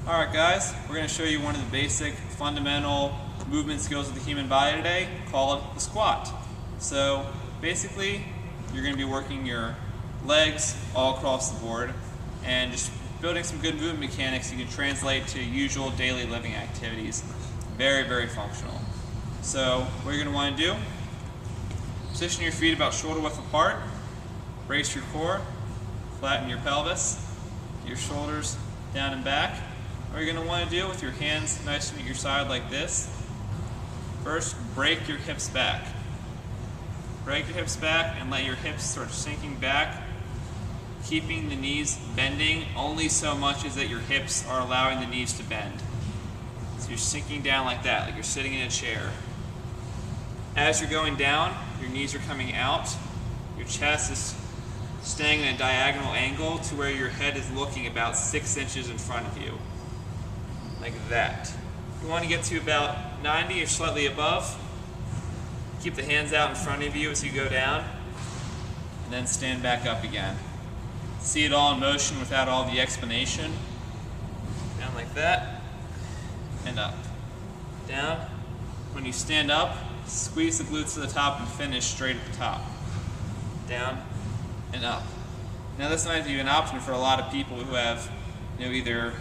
Alright guys, we're going to show you one of the basic fundamental movement skills of the human body today called the squat. So basically you're going to be working your legs all across the board and just building some good movement mechanics you can translate to usual daily living activities. Very, very functional. So what you're going to want to do, position your feet about shoulder width apart, brace your core, flatten your pelvis, get your shoulders down and back. What you're going to want to do with your hands nice and at your side like this, first break your hips back. Break your hips back and let your hips start sinking back, keeping the knees bending only so much as that your hips are allowing the knees to bend. So you're sinking down like that, like you're sitting in a chair. As you're going down, your knees are coming out, your chest is staying in a diagonal angle to where your head is looking about 6 inches in front of you. Like that. You want to get to about 90 or slightly above. Keep the hands out in front of you as you go down, and then stand back up again. See it all in motion without all the explanation. Down like that, and up. Down. When you stand up, squeeze the glutes to the top and finish straight at the top. Down and up. Now this might be an option for a lot of people who have, either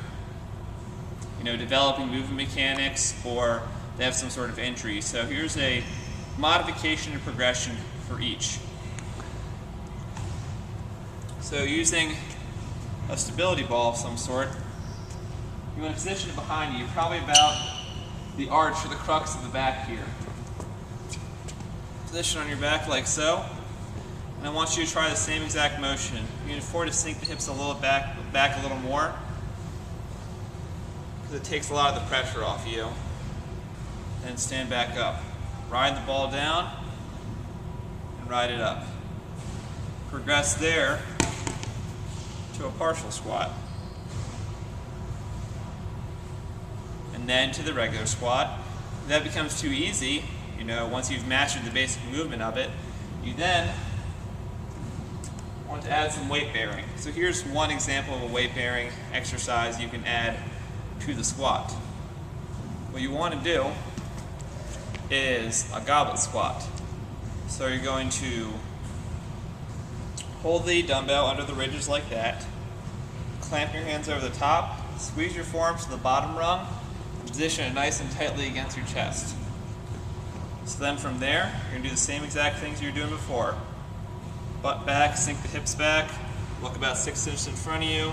developing movement mechanics or they have some sort of injury. So here's a modification and progression for each. So using a stability ball of some sort, you want to position it behind you, probably about the arch or the crux of the back here. Position on your back like so, and I want you to try the same exact motion. You can afford to sink the hips a little back a little more, because it takes a lot of the pressure off you. And stand back up. Ride the ball down and ride it up. Progress there to a partial squat. And then to the regular squat. If that becomes too easy, once you've mastered the basic movement of it, you then want to add some weight bearing. So here's one example of a weight bearing exercise you can add to the squat. What you want to do is a goblet squat. So you're going to hold the dumbbell under the ridges like that, clamp your hands over the top, squeeze your forearms to the bottom rung, and position it nice and tightly against your chest. So then from there, you're going to do the same exact things you were doing before. Butt back, sink the hips back, look about 6 inches in front of you,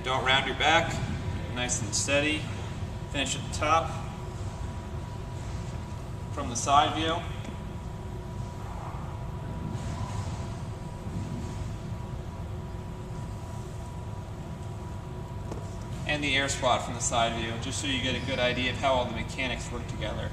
don't round your back, nice and steady, finish at the top. From the side view. And the air squat from the side view, just so you get a good idea of how all the mechanics work together.